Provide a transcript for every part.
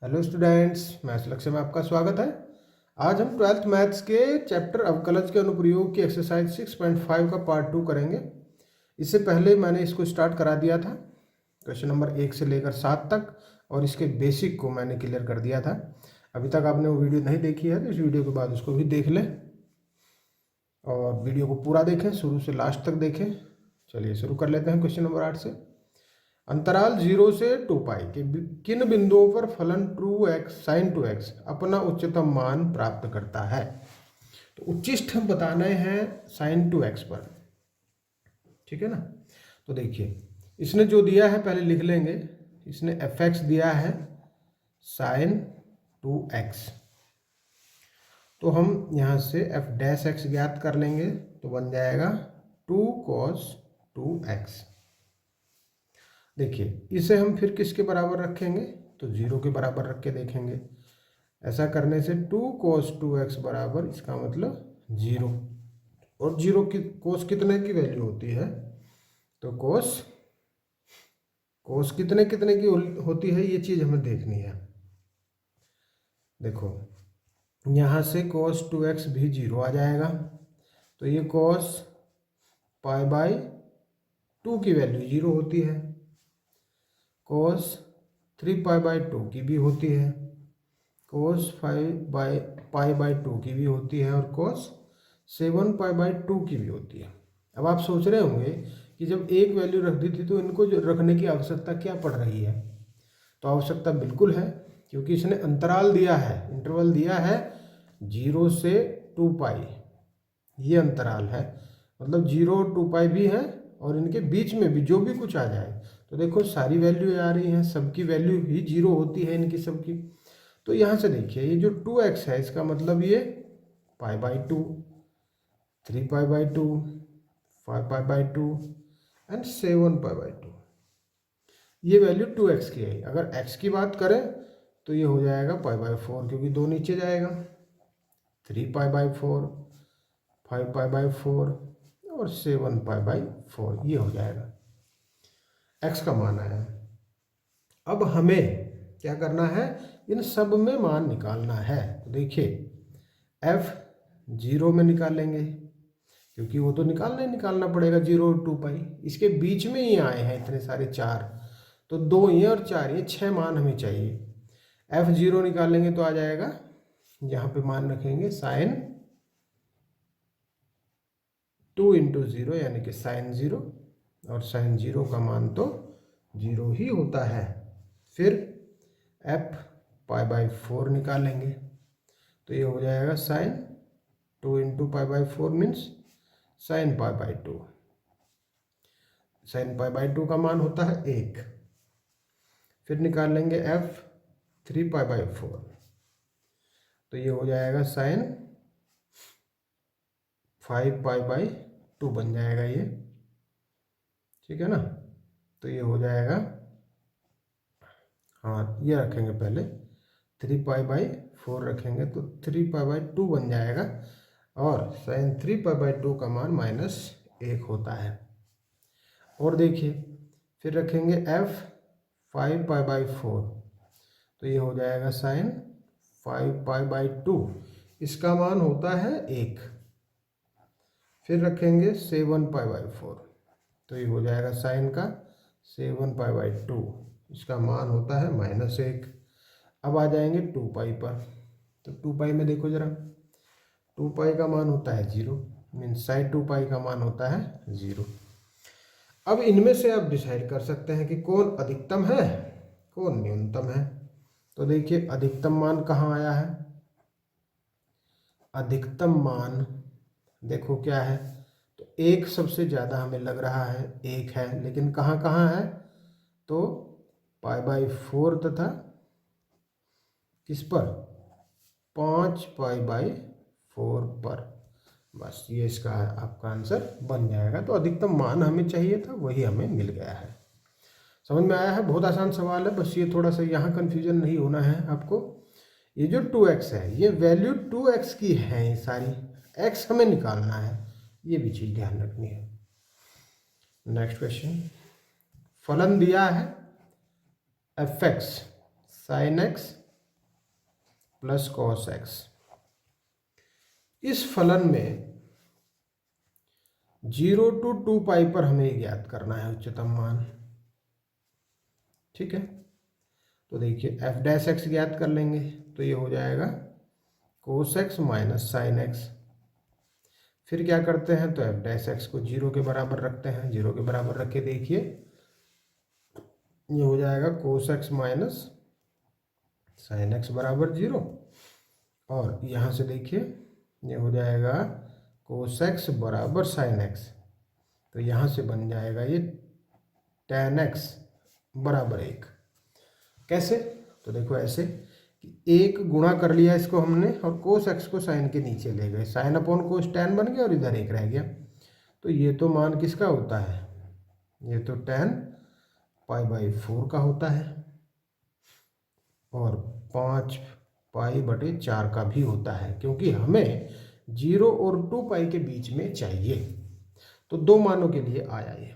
Hello students, maths लक्ष्य में आपका स्वागत है। आज हम 12th मैथ्स के चैप्टर अवकलज के अनुप्रयोग की एक्सरसाइज 6.5 का पार्ट 2 करेंगे। इससे पहले मैंने इसको स्टार्ट करा दिया था, क्वेश्चन नंबर 1 से लेकर 7 तक, और इसके बेसिक को मैंने क्लियर कर दिया था। अभी तक आपने वो वीडियो नहीं देखी है तो इस वीडियो के बाद उसको भी देख लें और वीडियो को पूरा देखें, शुरू से लास्ट तक देखें। चलिए शुरू कर लेते हैं क्वेश्चन नंबर 8 से। अंतराल 0 से 2 पाई के किन बिंदुओं पर फलन 2x sin 2x अपना उच्चतम मान प्राप्त करता है। तो उच्चिष्ट हम बताने हैं sin 2x पर, ठीक है ना। तो देखिए इसने जो दिया है पहले लिख लेंगे। इसने fx दिया है sin 2x, तो हम यहाँ से f डैश x ज्ञात कर लेंगे तो बन जाएगा 2 cos 2x। देखिए इसे हम फिर किसके बराबर रखेंगे तो 0 के बराबर रख के देखेंगे। ऐसा करने से 2 cos 2x बराबर, इसका मतलब 0, और 0 की कोस कितने की वैल्यू होती है तो कोस कितने कितने की होती है, ये चीज़ हमें देखनी है। देखो यहाँ से cos 2x भी 0 आ जाएगा, तो ये cos पाई बाई 2 की वैल्यू 0 होती है, cos 3 पाई बाई 2 की भी होती है, cos 5 पाई बाई 2 की भी होती है, और cos 7 पाई बाई 2 की भी होती है। अब आप सोच रहे होंगे कि जब एक वैल्यू रख दी थी तो इनको जो रखने की आवश्यकता क्या पड़ रही है। तो आवश्यकता बिल्कुल है, क्योंकि इसने अंतराल दिया है, इंटरवल दिया है 0 से 2 पाई, ये अंतराल है, मतलब 0 और 2 पाई भी है, और इनके बीच में भी जो भी कुछ आ जाए तो देखो सारी वैल्यू आ रही हैं, सबकी वैल्यू ही 0 होती है इनकी सबकी। तो यहाँ से देखिए ये जो 2x है इसका मतलब ये pi by 2, 3 pi by 2, 5 pi by 2 and 7 pi by 2, ये वैल्यू 2x की है। अगर x की बात करें तो ये हो जाएगा पाई बाई 4, क्योंकि 2 नीचे जाएगा, 3 पाई बाई 4, 5 पाई बाई 4 और 7 पाई बाई 4, ये हो जाएगा। x का मान आया। अब हमें क्या करना है, इन सब में मान निकालना है। तो देखिए f 0 में निकालेंगे, क्योंकि वो तो निकालना पड़ेगा 0 और 2 पाई, इसके बीच में ही आए हैं इतने सारे 4, तो 2 ये और 4 ये 6 मान हमें चाहिए। f 0 निकालेंगे तो आ जाएगा, यहाँ पे मान रखेंगे sin 2 इंटू 0 यानी कि sin 0, और sin 0 का मान तो 0 ही होता है। फिर f पाई बाई 4 निकालेंगे तो ये हो जाएगा sin 2 into pi by 4 means sin pi by 2, sin pi by 2 का मान होता है 1। फिर निकालेंगे f 3 पाई बाई 4, तो ये हो जाएगा sin 5 पाई बाई 2 बन जाएगा ये, ठीक है ना। तो ये हो जाएगा, हाँ ये रखेंगे पहले 3 पाई बाई 4 रखेंगे तो 3 पाई बाई 2 बन जाएगा, और sin 3 पाई बाई 2 का मान -1 होता है। और देखिए फिर रखेंगे f 5 पाई बाई 4, तो ये हो जाएगा sin 5 पाई बाई 2, इसका मान होता है 1। फिर रखेंगे 7 पाई बाई 4, तो ये हो जाएगा साइन का 7 पाई बाई 2, इसका मान होता है -1। अब आ जाएंगे 2 पाई पर, तो 2 पाई में देखो जरा, 2 पाई का मान होता है 0, मीन्स साइन 2 पाई का मान होता है 0। अब इनमें से आप डिसाइड कर सकते हैं कि कौन अधिकतम है कौन न्यूनतम है। तो देखिए अधिकतम मान कहाँ आया है, अधिकतम मान देखो क्या है, तो 1 सबसे ज़्यादा हमें लग रहा है 1 है, लेकिन कहाँ कहाँ है तो पाई बाई 4 तथा किस पर 5 पाई बाई 4 पर। बस ये इसका आपका आंसर बन जाएगा। तो अधिकतम मान हमें चाहिए था, वही हमें मिल गया है। समझ में आया है, बहुत आसान सवाल है, बस ये थोड़ा सा यहाँ कन्फ्यूजन नहीं होना है आपको। ये जो 2x है ये वैल्यू 2x की है, ये सारी x हमें निकालना है, ये भी चीज़ ध्यान रखनी है। नेक्स्ट क्वेश्चन, फलन दिया है fx sin x plus cos x. इस फलन में 0 to 2 पाई पर हमें ज्ञात करना है उच्चतम मान। ठीक है, तो देखिए एफ डैश एक्स ज्ञात कर लेंगे, तो ये हो जाएगा cos x minus sine x. फिर क्या करते हैं, तो एफ डैश एक्स को 0 के बराबर रखते हैं। 0 के बराबर रख के देखिए ये हो जाएगा cos x minus sine x बराबर 0। और यहाँ से देखिए ये हो जाएगा कोस एक्स बराबर साइन एक्स, तो यहाँ से बन जाएगा ये tan x बराबर 1। कैसे, तो देखो ऐसे कि 1 गुणा कर लिया इसको हमने और कोस एक्स को साइन के नीचे ले गए, साइन अपॉन कोस tan बन गया और इधर 1 रह गया। तो ये तो मान किसका होता है, ये तो tan π/4 का होता है और 5 π/4 का भी होता है, क्योंकि हमें 0 और 2 पाई के बीच में चाहिए। तो दो मानों के लिए आया ये।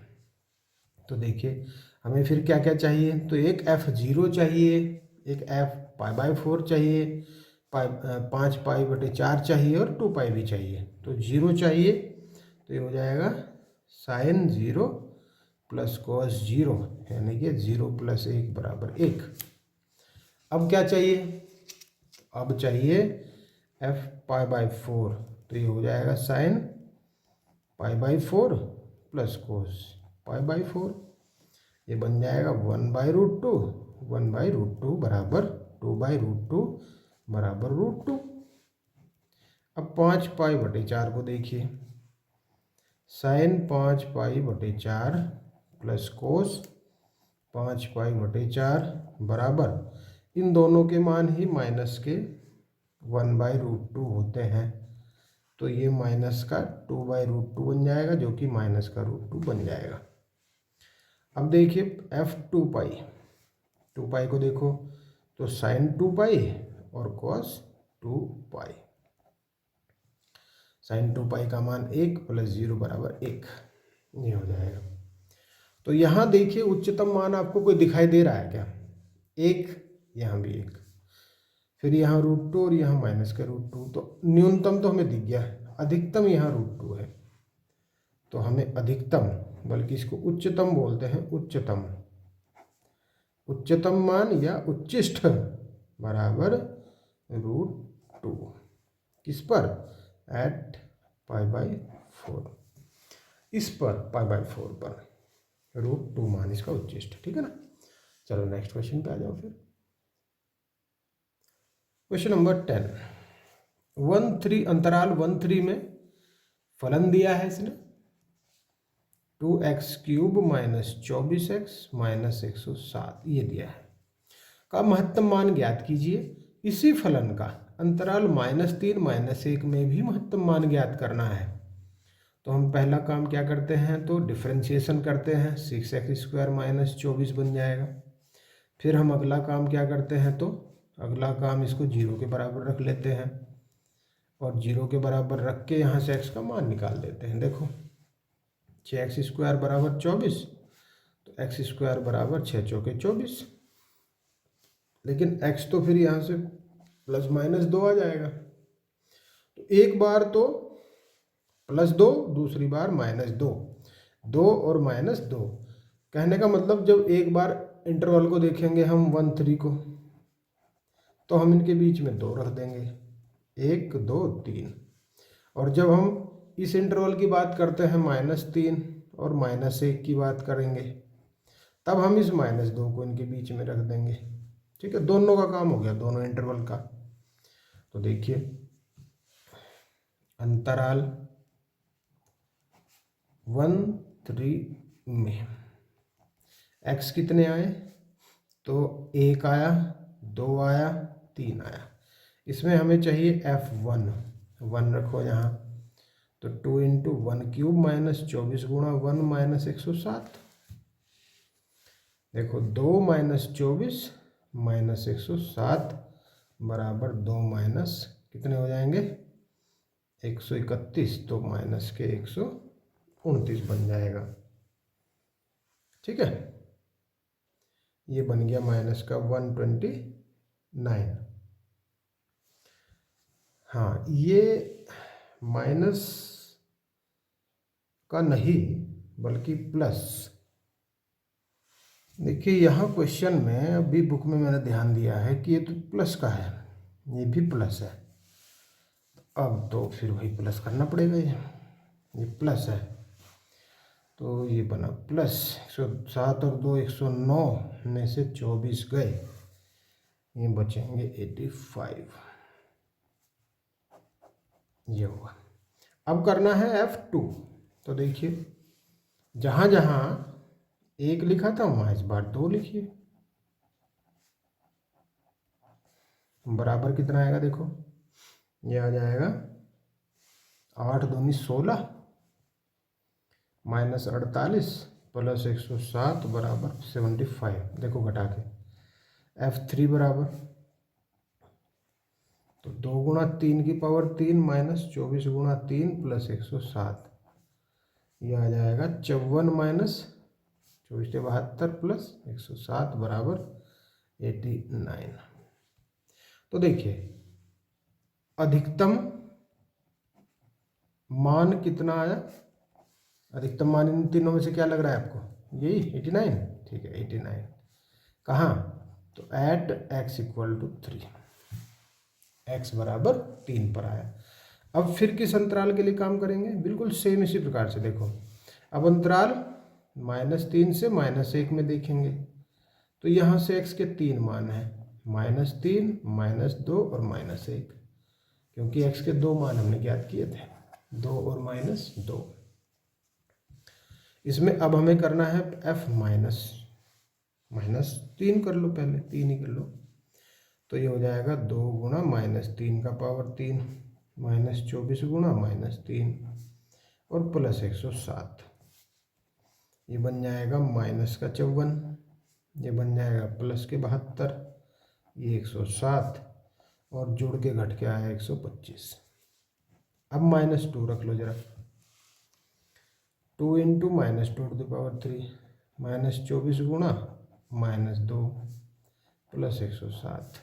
तो देखिए हमें फिर क्या क्या चाहिए, तो एक f0 चाहिए, एक f π/4 चाहिए, 5 π/4 चाहिए और 2 पाई भी चाहिए। तो 0 चाहिए, तो ये हो जाएगा साइन 0 प्लस कॉस 0, यानी कि 0 + 1 = 1। अब क्या चाहिए, अब चाहिए f π/4, तो ये हो जाएगा साइन π/4 प्लस कोस π/4, ये बन जाएगा 1/√2, 1/√2 बराबर 2/√2 बराबर √2। अब 5 π/4 को देखिए, साइन 5 π/4 प्लस कोस 5 π/4 बराबर, इन दोनों के मान ही माइनस के 1/√2 होते हैं, तो ये माइनस का 2/√2 बन जाएगा, जो कि माइनस का √2 बन जाएगा। अब देखिए f2 पाई, 2 पाई को देखो तो साइन 2 पाई और कॉस 2 पाई, साइन 2 पाई का मान 1 + 0 = 1, ये हो जाएगा। तो यहाँ देखिए उच्चतम मान आपको कोई दिखाई दे रहा है क्या, 1, यहाँ भी 1, फिर यहाँ √2 और यहाँ माइनस का √2, तो न्यूनतम तो हमें दिख गया, अधिकतम यहाँ √2 है, तो हमें अधिकतम, बल्कि इसको उच्चतम बोलते हैं, उच्चतम, उच्चतम मान या उच्चिष्ठ बराबर √2, किस पर, एट π/4, इस पर π/4 पर √2 मान इसका उच्चिष्ट। ठीक है ना, चलो नेक्स्ट क्वेश्चन पे आ जाओ। फिर क्वेश्चन नंबर 10, 1-3 अंतराल 1-3 में फलन दिया है इसने 2x³ - 24x - 107, ये दिया है, का महत्तम मान ज्ञात कीजिए। इसी फलन का अंतराल -3 - 1 में भी महत्तम मान ज्ञात करना है। तो हम पहला काम क्या करते हैं, तो डिफरेंशिएशन करते हैं, 6x² - 24 बन जाएगा। फिर हम अगला काम क्या करते हैं, तो अगला काम इसको 0 के बराबर रख लेते हैं और 0 के बराबर रख के यहाँ से x का मान निकाल देते हैं। देखो 6x² = 24, तो x² = 6 × 24, लेकिन x तो फिर यहाँ से ±2 आ जाएगा। तो एक बार तो +2, दूसरी बार -2, 2 और -2, कहने का मतलब जब एक बार इंटरवल को देखेंगे हम 1-3 को, तो हम इनके बीच में 2 रख देंगे, 1 2 3, और जब हम इस इंटरवल की बात करते हैं -3 और -1 की बात करेंगे, तब हम इस -2 को इनके बीच में रख देंगे। ठीक है, दोनों का काम हो गया, दोनों इंटरवल का। तो देखिए अंतराल 1-3 में x कितने आए, तो 1 आया, 2 आया, 3 आया। इसमें हमें चाहिए f1, 1 रखो यहाँ, तो 2 × 1³ - 24 गुणा 1 - 107, देखो 2 - 24 - 107 बराबर 2 - कितने हो जाएंगे, 131, तो माइनस के 129 बन जाएगा। ठीक है, ये बन गया माइनस का 129। हाँ, ये माइनस का नहीं बल्कि प्लस। देखिए यहाँ क्वेश्चन में अभी बुक में मैंने ध्यान दिया है कि ये तो प्लस का है, ये भी प्लस है। अब तो फिर वही प्लस करना पड़ेगा, ये प्लस है तो ये बना प्लस 107 और 2 109 में से 24 गए, ये बचेंगे 85, ये हुआ। अब करना है F2। तो देखिए जहाँ जहाँ 1 लिखा था वहाँ इस बार 2 लिखिए, बराबर कितना आएगा देखो, ये आ जाएगा 8 दूनी 16 माइनस 48 प्लस 107 बराबर 75। देखो घटा के F3 बराबर तो 2 गुणा 3 की पावर 3 माइनस 24 गुणा 3 प्लस 107, ये आ जाएगा 54 माइनस 24 72 प्लस 107 बराबर 89। तो देखिए अधिकतम मान कितना आया, अधिकतम मान इन तीनों में से क्या लग रहा है आपको, यही 89, ठीक है 89। कहाँ, तो at x equal to 3, x बराबर 3 पर आया। अब फिर किस अंतराल के लिए काम करेंगे, बिल्कुल सेम इसी प्रकार से देखो। अब अंतराल -3 से -1 में देखेंगे तो यहाँ से x के 3 मान हैं, -3 -2 और -1, क्योंकि x के 2 मान हमने ज्ञात किए थे, 2 और -2। इसमें अब हमें करना है f -3 कर लो, पहले 3 ही कर लो, तो ये हो जाएगा 2 गुणा -3 का पावर 3 -24 गुणा -3 और प्लस 107, ये बन जाएगा माइनस का 54, ये बन जाएगा प्लस के 72, ये 107 और जोड़ के घट के आया 125। अब -2 रख लो जरा, 2 इंटू -2 टू द पावर 3 -24 गुणा -2 प्लस 107,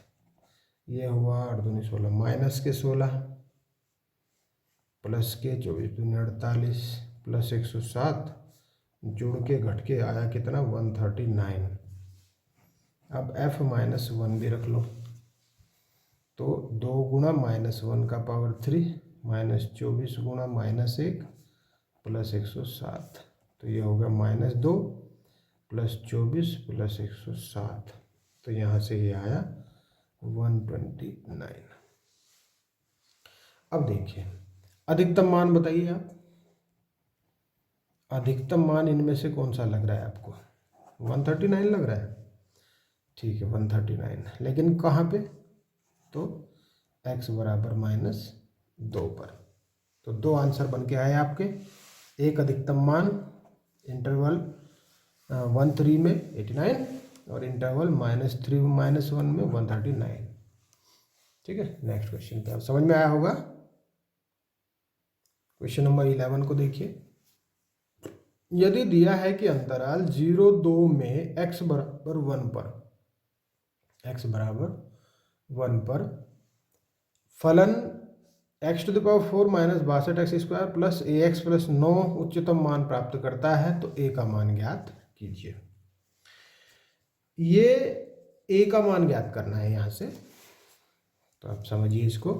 ये हुआ 8 दूनी 16 माइनस के 16 प्लस के 24 दूनी 48 प्लस 107 जोड़ के घट के आया कितना 139। अब f -1 भी रख लो, तो 2 गुणा -1 का पावर 3 -24 गुणा -1 प्लस 107, तो ये होगा -2 प्लस 24 प्लस 107, तो यहाँ से ये आया 129। अब देखिए अधिकतम मान बताइए आप, अधिकतम मान इनमें से कौन सा लग रहा है आपको, 139 लग रहा है, ठीक है 139, लेकिन कहाँ पे, तो x बराबर -2 पर। तो 2 आंसर बन के आए आपके, एक अधिकतम मान इंटरवल 1-3 में 89 और इंटरवल -3 -1 में 139। ठीक है, नेक्स्ट क्वेश्चन पे, आप समझ में आया होगा। क्वेश्चन नंबर 11 को देखिए, यदि दिया है कि अंतराल 0-2 में x बराबर 1 पर फलन x to the power 4 minus 62x² plus ax plus 9 उच्चतम मान प्राप्त करता है, तो a का मान ज्ञात कीजिए। ये a का मान ज्ञात करना है यहाँ से, तो आप समझिए इसको।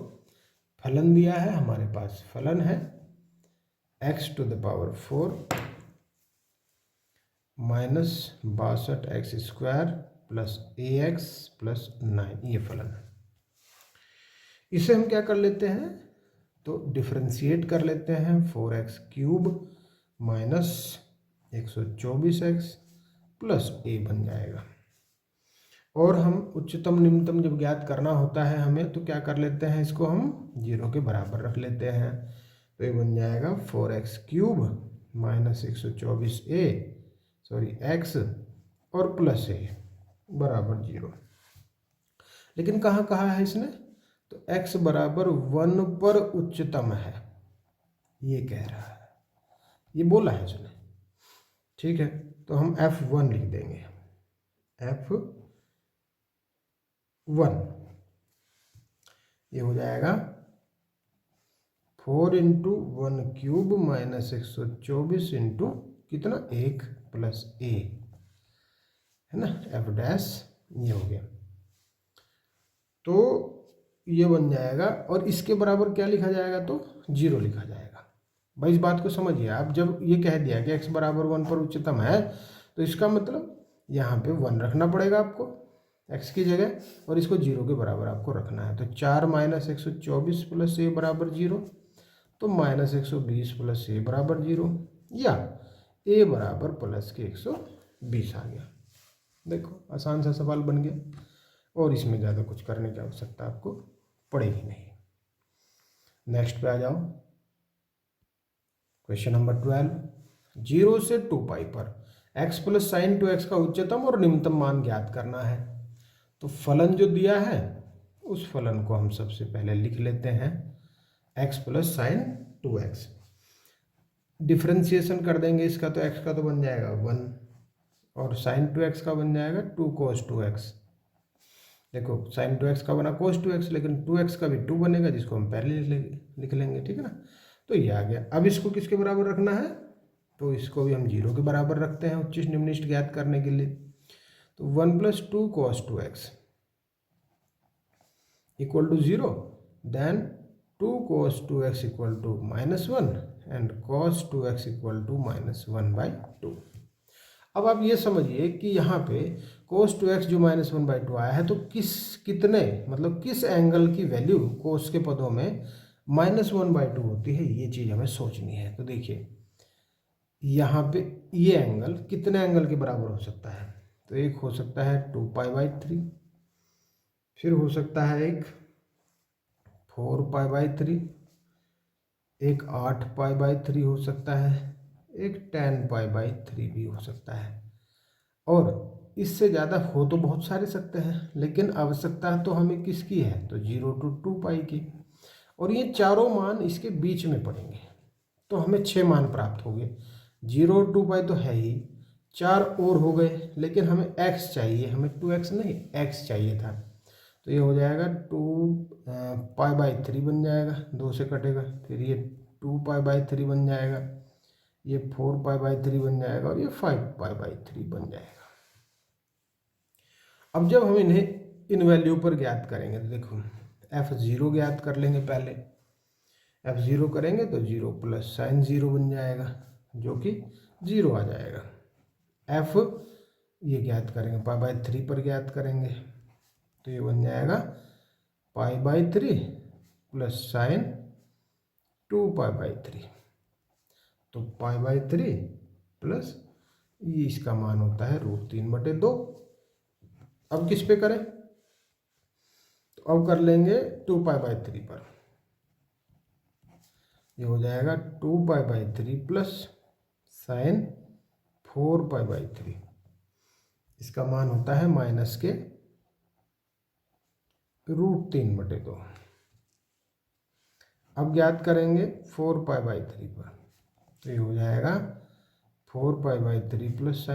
फलन दिया है हमारे पास, फलन है x to the power 4 minus 62x² plus ax plus 9, ये फलन है। इसे हम क्या कर लेते हैं, तो डिफ्रेंशिएट कर लेते हैं, 4x³ minus 124x plus a बन जाएगा। और हम उच्चतम निम्नतम जब ज्ञात करना होता है हमें, तो क्या कर लेते हैं, इसको हम 0 के बराबर रख लेते हैं, तो ये बन जाएगा 4x³ माइनस 124x और प्लस a बराबर 0। लेकिन कहाँ कहाँ है इसने, तो x बराबर 1 पर उच्चतम है, ये कह रहा है, ये बोला है इसने। ठीक है, तो हम f1 लिख देंगे, f1 ये हो जाएगा 4 इंटू 1³ माइनस 124 इंटू कितना 1 प्लस ए, है ना, एफ डैश, ये हो गया। तो ये बन जाएगा और इसके बराबर क्या लिखा जाएगा, तो 0 लिखा जाएगा। भाई इस बात को समझिए आप, जब ये कह दिया कि x बराबर 1 पर उच्चतम है तो इसका मतलब यहाँ पे 1 रखना पड़ेगा आपको x की जगह, और इसको 0 के बराबर आपको रखना है। तो 4 माइनस 124 प्लस ए बराबर 0, तो माइनस 120 प्लस ए बराबर 0, या ए बराबर प्लस के 120 आ गया। देखो आसान सा सवाल बन गया, और इसमें ज़्यादा कुछ करने की आवश्यकता आपको पड़ेगी नहीं। नेक्स्ट पे आ जाओ, क्वेश्चन नंबर 12, 0 से 2 पाई पर x प्लस साइन 2x का उच्चतम और निम्नतम मान ज्ञात करना है। तो फलन जो दिया है उस फलन को हम सबसे पहले लिख लेते हैं, x plus sign 2x, differentiation कर देंगे इसका, तो x का तो बन जाएगा 1 और साइन 2x का बन जाएगा 2 cos 2x। देखो साइन 2x का बना cos 2x, लेकिन 2x का भी 2 बनेगा जिसको हम पहले लिख लेंगे, ठीक है ना। तो ये आ गया। अब इसको किसके बराबर रखना है, तो इसको भी हम 0 के बराबर रखते हैं उच्चिष्ट निम्निष्ट ज्ञात करने के लिए। तो 1 plus 2 cos 2x equal to 0, then 2 cos 2x equal to -1 and cos 2x equal to -1/2। अब आप ये समझिए कि यहाँ पे cos 2x जो -1/2 आया है, तो कितने मतलब किस एंगल की वैल्यू cos के पदों में -1/2 होती है, ये चीज़ हमें सोचनी है। तो देखिए यहाँ पे ये एंगल कितने एंगल के बराबर हो सकता है, तो एक हो सकता है 2π/3, फिर हो सकता है एक 4π/3, एक 8π/3 हो सकता है, एक 10π/3 भी हो सकता है, और इससे ज़्यादा हो तो बहुत सारे सकते हैं, लेकिन आवश्यकता तो हमें किसकी है, तो 0 to 2π की। और ये चारों मान इसके बीच में पड़ेंगे, तो हमें 6 मान प्राप्त हो गए। 0 2π तो है ही, 4 और हो गए, लेकिन हमें x चाहिए, हमें 2x नहीं x चाहिए था। तो ये हो जाएगा 2π/3 बन जाएगा, 2 से कटेगा, फिर ये 2π/3 बन जाएगा, ये 4π/3 बन जाएगा, और ये 5π/3 बन जाएगा। अब जब हम इन्हें इन वैल्यू पर ज्ञात करेंगे, तो देखो f0 ज्ञात कर लेंगे पहले। f0 करेंगे तो 0 प्लस साइन 0 बन जाएगा, जो कि 0 आ जाएगा। f ये ज्ञात करेंगे π/3 पर ज्ञात करेंगे, तो ये बन जाएगा π/3 प्लस साइन 2π/3। तो π/3 प्लस ये इसका मान होता है √3/2। अब किस पे करें, तो अब कर लेंगे 2π/3 पर। ये हो जाएगा 2π/3 प्लस साइन 4π/3, इसका मान होता है माइनस के √3/2। अब ज्ञात करेंगे 4π/3 पर, तो ये हो जाएगा 4π/3 प्लस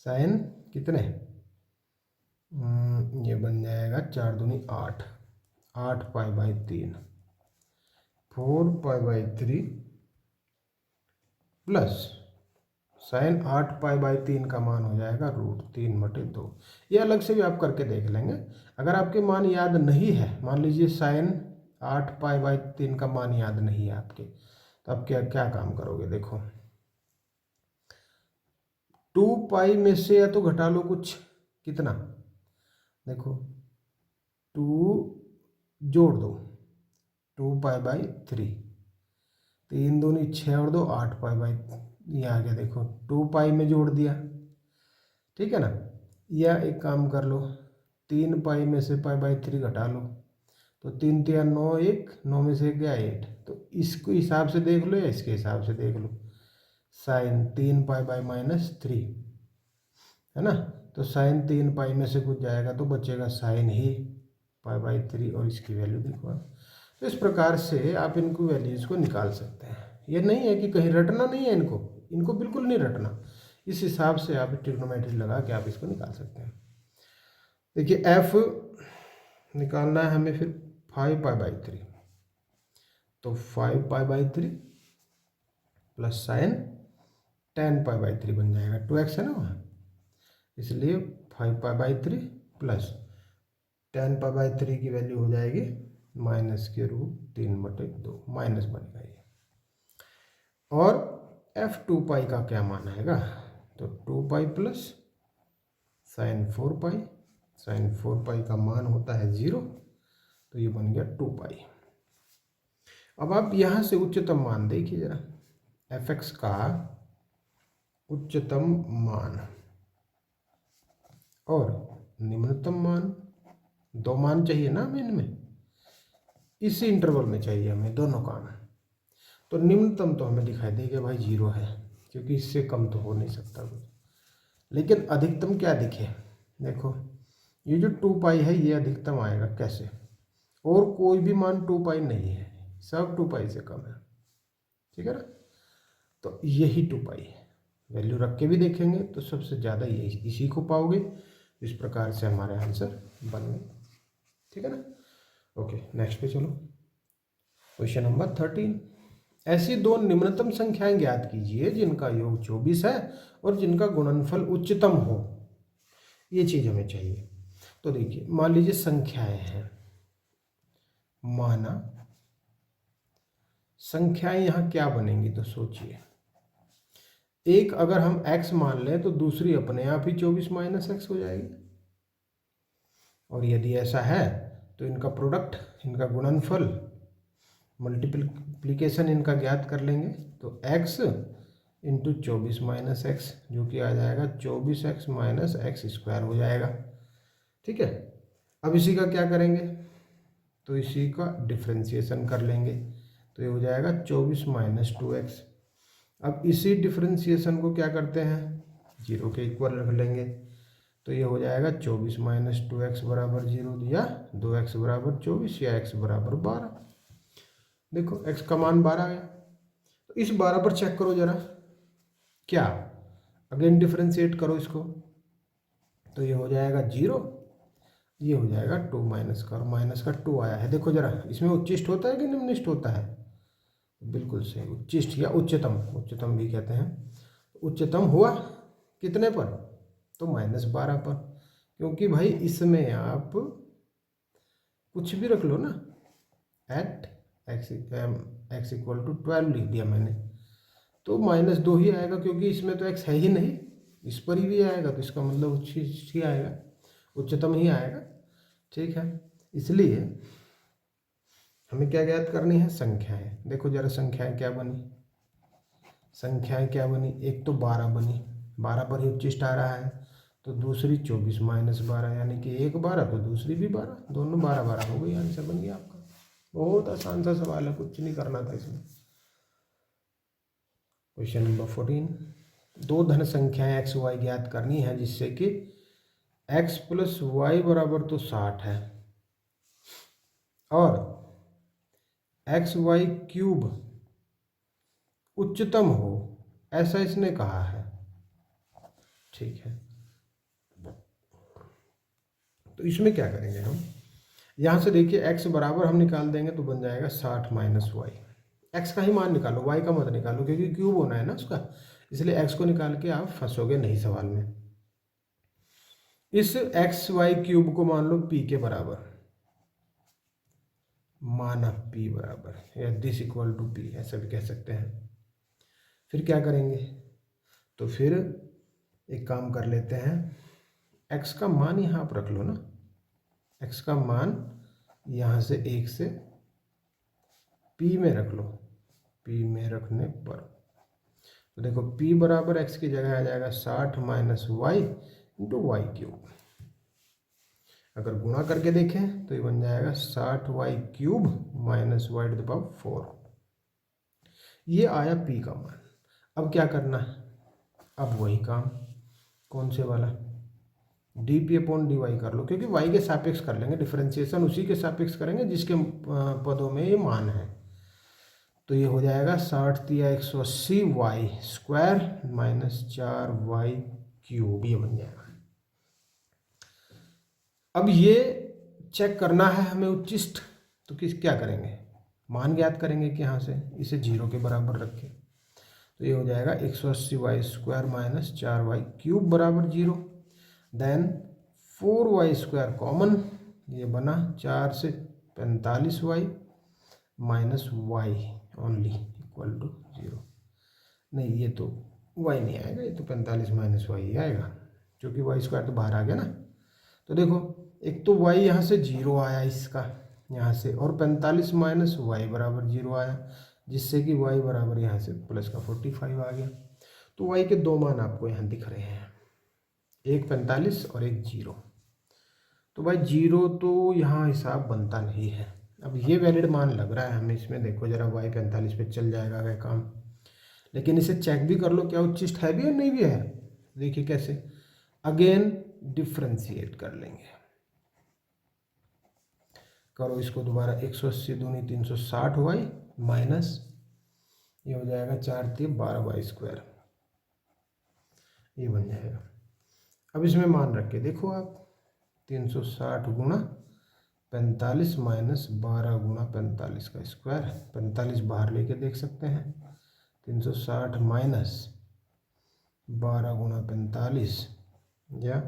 साइन कितने, ये बन जाएगा 4 दूनी 8, 8π/3, 4π/3 प्लस साइन 8π/3 का मान हो जाएगा √3/2। ये अलग से भी आप करके देख लेंगे। अगर आपके मान याद नहीं है, मान लीजिए साइन 8π/3 का मान याद नहीं है आपके, तो आप क्या क्या काम करोगे, देखो 2π में से या तो घटा लो कुछ, कितना, देखो 2 जोड़ दो, 2π/3, 3 दूनी 6 और 2 8π/, ये आ गया, देखो 2π में जोड़ दिया, ठीक है ना। या एक काम कर लो, 3π में से π/3 घटा लो, तो 3 3 9, 1 9 में से गया 8। तो इसको हिसाब से देख लो या इसके हिसाब से देख लो, साइन 3π/-3 है ना। तो साइन 3π में से कुछ जाएगा तो बचेगा साइन ही π/3, और इसकी वैल्यू देखो आप। तो इस प्रकार से आप इनको वैल्यूज़ को निकाल सकते हैं। ये नहीं है कि कहीं रटना नहीं है, इनको बिल्कुल नहीं रटना, इस हिसाब से आप ट्रिग्नोमेट्री लगा के आप इसको निकाल सकते हैं। देखिए f निकालना है हमें, फिर 5π/3, तो 5π/3 प्लस साइन 10π/3 बन जाएगा। 2x है ना वहाँ, इसलिए 5π/3 प्लस 10π/3 की वैल्यू हो जाएगी -√3/2 माइनस बनेगा ये। और f2π का क्या मान आएगा, तो 2π प्लस साइन 4π, साइन 4π का मान होता है 0, तो ये बन गया 2π। अब आप यहाँ से उच्चतम मान देखिए जरा, fx का उच्चतम मान और निम्नतम मान, दो मान चाहिए ना हमें इनमें, इसी इंटरवल में चाहिए हमें दोनों काम। तो निम्नतम तो हमें दिखाई देगा भाई 0 है, क्योंकि इससे कम तो हो नहीं सकता कुछ। लेकिन अधिकतम क्या दिखे, देखो ये जो 2π है ये अधिकतम आएगा कैसे, और कोई भी मान 2π नहीं है, सब 2π से कम है, ठीक है ना। तो यही 2π है, वैल्यू रख के भी देखेंगे तो सबसे ज़्यादा यही, इसी को पाओगे। इस प्रकार से हमारे आंसर बन गए, ठीक है ना। ओके, नेक्स्ट पे चलो। क्वेश्चन नंबर 13, ऐसी दो निम्नतम संख्याएं ज्ञात कीजिए जिनका योग 24 है और जिनका गुणनफल उच्चतम हो। ये चीज़ हमें चाहिए। तो देखिए, मान लीजिए संख्याएं हैं, माना संख्याएं यहाँ क्या बनेंगी, तो सोचिए, एक अगर हम x मान लें तो दूसरी अपने आप ही 24 - x हो जाएगी। और यदि ऐसा है तो इनका प्रोडक्ट, इनका गुणनफल, मल्टीप्लिकेशन इनका ज्ञात कर लेंगे। तो x इंटू 24 - x, जो कि आ जाएगा 24x - x² हो जाएगा, ठीक है। अब इसी का क्या करेंगे, तो इसी का डिफ्रेंशिएशन कर लेंगे, तो ये हो जाएगा 24 - 2x। अब इसी डिफ्रेंशिएशन को क्या करते हैं, 0 के इक्वल रख लेंगे, तो ये हो जाएगा 24 - 2x बराबर 0, या 2x बराबर 24 या x बराबर 12। देखो x का मान 12 आया, तो इस 12 पर चेक करो जरा, क्या अगेन डिफ्रेंशिएट करो इसको, तो ये हो जाएगा 0, ये हो जाएगा 2 माइनस का, और माइनस का 2 आया है। देखो जरा, इसमें उच्चिष्ट होता है कि निम्निष्ट होता है, बिल्कुल सही, उच्चिष्ट या उच्चतम, उच्चतम भी कहते हैं। उच्चतम हुआ कितने पर, तो -12 पर, क्योंकि भाई इसमें आप कुछ भी रख लो ना, एट x = 12 लिख दिया मैंने, तो -2 ही आएगा, क्योंकि इसमें तो x है ही नहीं, इस पर ही भी आएगा, तो इसका मतलब उच्चिष्ट ही आएगा, उच्चतम ही आएगा, ठीक है। इसलिए हमें क्या ज्ञात करनी है, संख्याएं। देखो जरा संख्याएं क्या बनी, संख्याएं क्या बनी, एक तो 12 बनी, 12 पर ही उच्चिष्ट आ रहा है, तो दूसरी 24 - 12, यानी कि एक 12 तो दूसरी भी 12, दोनों 12 हो गई, आंसर बन गया आपका। बहुत आसान सा सवाल है, कुछ नहीं करना था इसमें। क्वेश्चन नंबर 14, दो धन संख्याएं x y ज्ञात करनी है जिससे कि x + y बराबर तो 60 है और xy³ उच्चतम हो, ऐसा इसने कहा है, ठीक है। तो इसमें क्या करेंगे हम, यहाँ से देखिए x बराबर हम निकाल देंगे तो बन जाएगा 60 - y। x का ही मान निकालो, y का मत निकालो, क्योंकि क्यूब होना है ना उसका, इसलिए x को निकाल के आप फंसोगे नहीं सवाल में। इस xy³ को मान लो p के बराबर, माना p बराबर, या दिस इक्वल टू p, ऐसा भी कह सकते हैं। फिर क्या करेंगे, तो फिर एक काम कर लेते हैं, x का मान यहाँ आप रख लो ना, x का मान यहाँ से 1 से p में रख लो, p में रखने पर तो देखो p बराबर x की जगह आ जाएगा 60 - y इंटू y³। अगर गुणा करके देखें तो ये बन जाएगा 60y³ - y⁴। ये आया p का मान। अब क्या करना है, अब वही काम, कौन से वाला, dp/dy कर लो, क्योंकि y के सापेक्ष कर लेंगे, डिफरेंशिएशन उसी के सापेक्ष करेंगे जिसके पदों में ये मान है। तो ये हो जाएगा 60 × 180 y² - 4y³, ये बन जाएगा। अब ये चेक करना है हमें उच्चिष्ट, तो क्या करेंगे, मान ज्ञात करेंगे कि यहाँ से इसे 0 के बराबर रखें, तो ये हो जाएगा 180y² माइनस 4y³ बराबर 0। देन 4y² कॉमन, ये बना 4 से 45y minus y only equal to 0। नहीं, ये तो y नहीं आएगा, ये तो 45 माइनस वाई ही आएगा, क्योंकि y² तो बाहर आ गया ना। तो देखो, एक तो y यहाँ से 0 आया इसका यहाँ से, और 45 माइनस वाई बराबर 0 आया, जिससे कि y बराबर यहाँ से प्लस का 45 आ गया। तो y के दो मान आपको यहाँ दिख रहे हैं, एक 45 और एक 0। तो भाई 0 तो यहाँ हिसाब बनता नहीं है। अब ये वैलिड मान लग रहा है हमें इसमें, देखो जरा y 45 पे चल जाएगा वह काम, लेकिन इसे चेक भी कर लो क्या उच्चिष्ट है भी या नहीं भी है। देखिए कैसे, अगेन डिफ्रेंशिएट कर लेंगे, करो इसको दोबारा, 180 दूनी 360y माइनस ये हो जाएगा 4 × 12y², ये बन जाएगा। अब इसमें मान रख के देखो आप, 360 गुणा 45 माइनस 12 गुणा 45 का स्क्वायर, 45 बाहर लेके देख सकते हैं, 360 माइनस 12 गुणा 45 या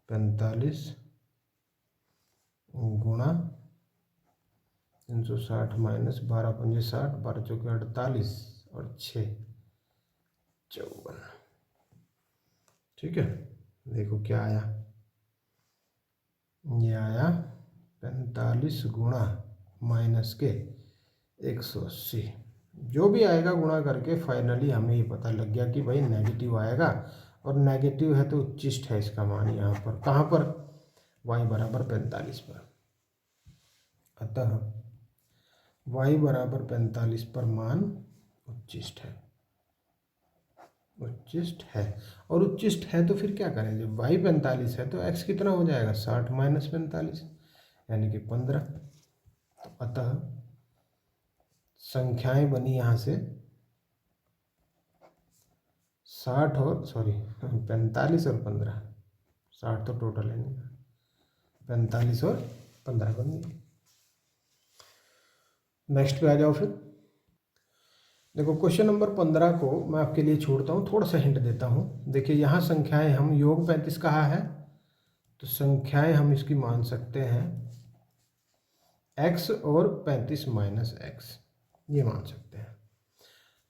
45 गुणा 360 माइनस 12 पंजे 60, 12 चौके 48 और 6 54। ठीक है, देखो क्या आया, ये आया 45 गुणा माइनस के 180। जो भी आएगा गुणा करके फाइनली हमें ये पता लग गया कि भाई नेगेटिव आएगा, और नेगेटिव है तो उच्चिष्ट है इसका मान यहाँ पर, कहाँ पर, y बराबर 45 पर। अतः y बराबर 45 पर मान उच्चिष्ट है, उच्चिष्ट है। और उच्चिष्ट है तो फिर क्या करें, जब y 45 है तो x कितना हो जाएगा, 60 माइनस 45 यानी कि 15। तो अतः संख्याएं बनी यहाँ से 60 और 45 और 15, 60 तो टोटल है नहीं, 45 और 15 बन गई। नेक्स्ट पे आ जाओ फिर। देखो क्वेश्चन नंबर 15 को मैं आपके लिए छोड़ता हूँ, थोड़ा सा हिंट देता हूँ। देखिए यहाँ संख्याएं, हम योग 35 कहा है, तो संख्याएं हम इसकी मान सकते हैं x और 35 माइनस x, ये मान सकते हैं।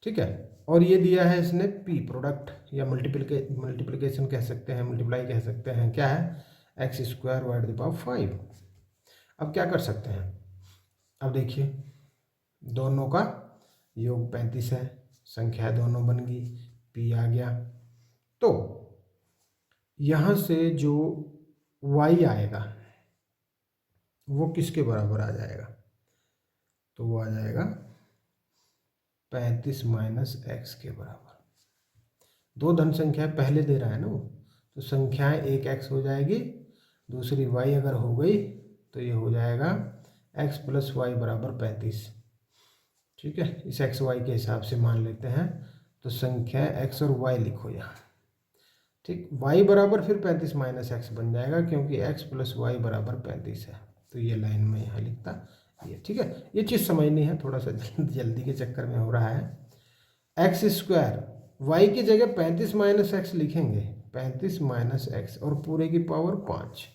ठीक है, और ये दिया है इसने p प्रोडक्ट या मल्टीप्लिकेशन कह सकते हैं, मल्टीप्लाई कह सकते हैं, क्या है, x² 5। अब क्या कर सकते हैं, अब देखिए दोनों का योग 35 है, संख्या दोनों बन गई, p आ गया। तो यहाँ से जो y आएगा वो किसके बराबर आ जाएगा, तो वो आ जाएगा 35 माइनस x के बराबर। दो धन संख्या पहले दे रहा है ना वो, तो संख्याएं एक x हो जाएगी, दूसरी y अगर हो गई तो ये हो जाएगा x प्लस वाई बराबर 35। ठीक है, इस x y के हिसाब से मान लेते हैं, तो संख्या x और y लिखो यहाँ। ठीक, y बराबर फिर 35 माइनस x बन जाएगा, क्योंकि x प्लस वाई बराबर 35 है, तो ये लाइन में यहाँ लिखता ये। ठीक है, ये चीज़ समझनी है, थोड़ा सा जल्दी के चक्कर में हो रहा है। x² y की जगह 35 माइनस x लिखेंगे, 35 माइनस x और पूरे की पावर 5,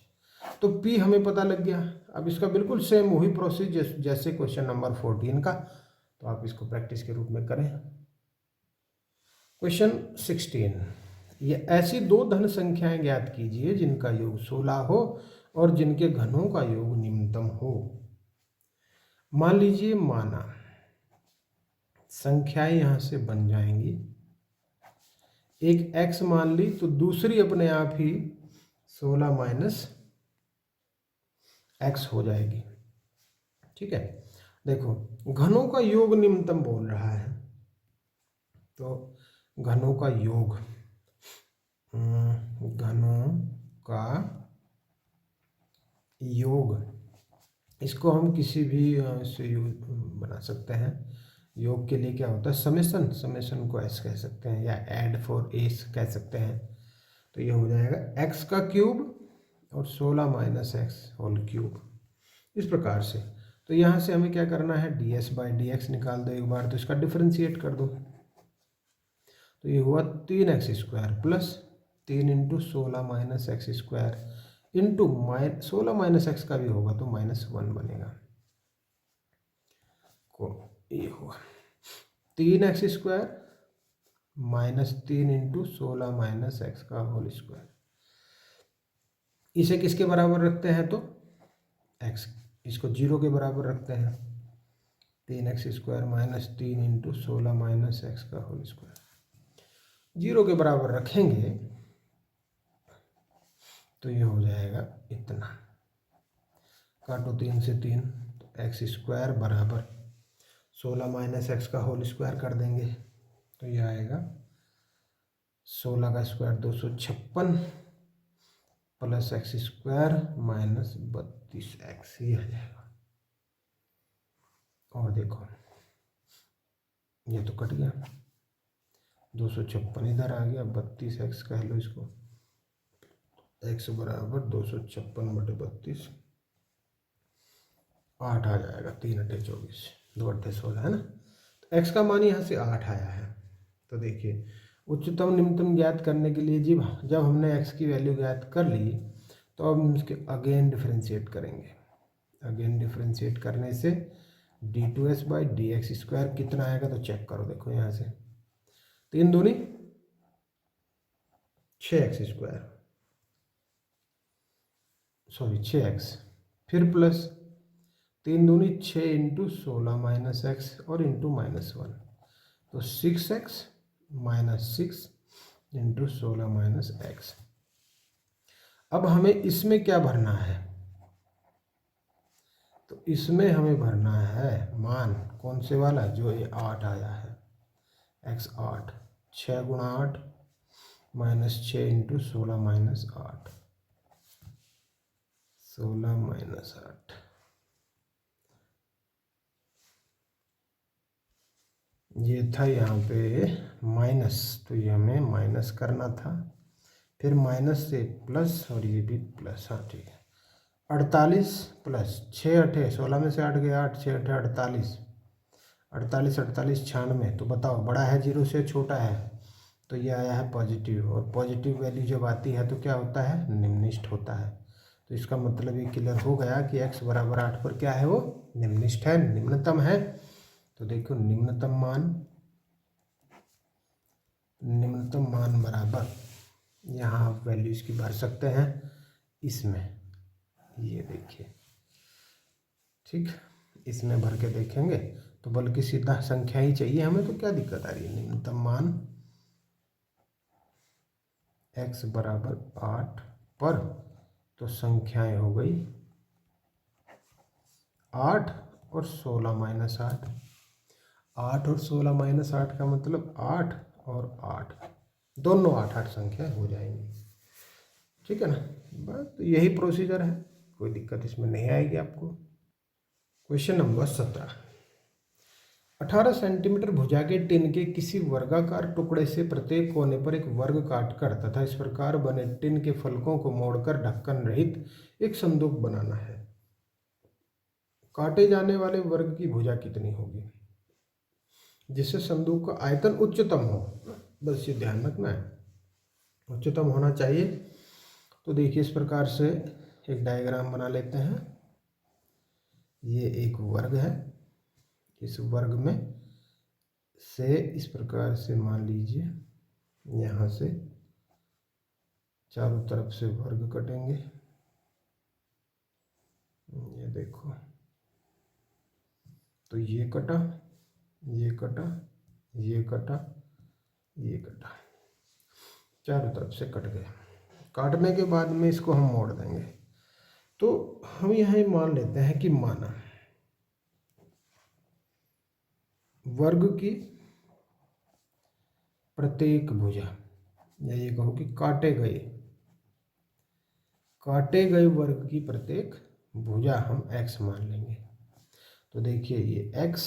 तो p हमें पता लग गया। अब इसका बिल्कुल सेम वही प्रोसेस जैसे क्वेश्चन नंबर 14 का, तो आप इसको प्रैक्टिस के रूप में करें। क्वेश्चन 16, ये ऐसी दो धन संख्याएं ज्ञात कीजिए जिनका योग 16 हो और जिनके घनों का योग निम्नतम हो। मान लीजिए, माना संख्याएं यहां से बन जाएंगी, एक x मान ली तो दूसरी अपने आप ही 16 माइनस x हो जाएगी। ठीक है, देखो घनों का योग निम्नतम बोल रहा है, तो घनों का योग, घनों का योग, इसको हम किसी भी से बना सकते हैं। योग के लिए क्या होता है, समेशन, समेशन को एस कह सकते हैं, या ऐड फॉर एस कह सकते हैं। तो ये हो जाएगा x³ और 16 माइनस x होल क्यूब, इस प्रकार से। तो यहाँ से हमें क्या करना है, ds/dx निकाल दो एक बार, तो इसका डिफ्रेंशिएट कर दो। तो ये हुआ 3x² plus 3 into 16 minus x square into 16 minus x का भी होगा तो -1 बनेगा। को ये हुआ 3x² minus 3 into 16 minus x का होल स्क्वायर। इसे किसके बराबर रखते हैं तो x, इसको 0 के बराबर रखते हैं। 3x² minus 3 into 16 minus x का होल स्क्वायर 0 के बराबर रखेंगे तो ये हो जाएगा इतना। काटो 3 से 3 तो x² बराबर 16 माइनस एक्स का होल स्क्वायर कर देंगे तो ये आएगा 16 का square 256 plus x² minus 32x, ये आ जाएगा। और देखो ये तो कट गया, 256 इधर आ गया, 32x कह लो इसको, x बराबर 256/32, 8 आ जाएगा। 3 × 24, 2 × 16 है ना। तो x का मान यहाँ से 8 आया है। तो देखिए उच्चतम निम्नतम ज्ञात करने के लिए जब हमने x की वैल्यू ज्ञात कर ली तो अब हम इसके अगेन डिफ्रेंशिएट करेंगे। अगेन डिफ्रेंशिएट करने से d2s/dx² कितना आएगा तो चेक करो। देखो यहाँ से 3 दूनी 6x², सॉरी 6x, फिर प्लस 3 दूनी 6 इंटू 16 माइनस एक्स और इंटू -1, तो 6x minus 6 into 16 minus x. अब हमें इसमें क्या भरना है, तो इसमें हमें भरना है मान कौन से वाला, जो ये 8 आया है, x8, 6 × 8 minus 6 into 16 minus 8, 16 minus 8, ये था यहाँ पे माइनस, तो ये हमें माइनस करना था, फिर माइनस से प्लस और ये भी प्लस। हाँ ठीक है, 48 प्लस 6 8 16 में से 8 गया 8, 6 8 48, 48 48 96। तो बताओ बड़ा है 0 से छोटा है, तो ये आया है पॉजिटिव, और पॉजिटिव वैल्यू जब आती है तो क्या होता है, निम्ननिष्ठ होता है। तो इसका मतलब ये क्लियर हो गया कि x बराबर 8 पर क्या है, वो निम्ननिष्ठ है, निम्नतम है। तो देखो निम्नतम मान बराबर, यहाँ आप वैल्यू इसकी भर सकते हैं इसमें, ये देखिए ठीक, इसमें भर के देखेंगे तो बल्कि सीधा संख्या ही चाहिए हमें, तो क्या दिक्कत आ रही है। निम्नतम मान x बराबर 8 पर, तो संख्याएं हो गई 8 और 16 माइनस 8, 8 और 16 माइनस 8 का मतलब 8 और 8, दोनों 8 8 संख्या हो जाएंगी। ठीक है ना, बस तो यही प्रोसीजर है, कोई दिक्कत इसमें नहीं आएगी आपको। क्वेश्चन नंबर 17, 18 सेंटीमीटर भुजा के टिन के किसी वर्गाकार टुकड़े से प्रत्येक कोने पर एक वर्ग काटकर तथा इस प्रकार बने टिन के फलकों को मोड़कर ढक्कन रहित एक संदूक बनाना है। काटे जाने वाले वर्ग की भुजा कितनी होगी, जिससे संदूक का आयतन उच्चतम हो, बस ये ध्यान रखना है, उच्चतम होना चाहिए। तो देखिए इस प्रकार से एक डायग्राम बना लेते हैं। ये एक वर्ग है, इस वर्ग में से इस प्रकार से मान लीजिए यहाँ से चारों तरफ से वर्ग कटेंगे, ये देखो, तो ये कटा, ये कटा, ये कटा, ये कटा, चारों तरफ से कट गए। काटने के बाद में इसको हम मोड़ देंगे। तो हम यहाँ मान लेते हैं कि माना वर्ग की प्रत्येक भुजा, या ये कहो कि काटे गए वर्ग की प्रत्येक भुजा हम x मान लेंगे। तो देखिए ये x,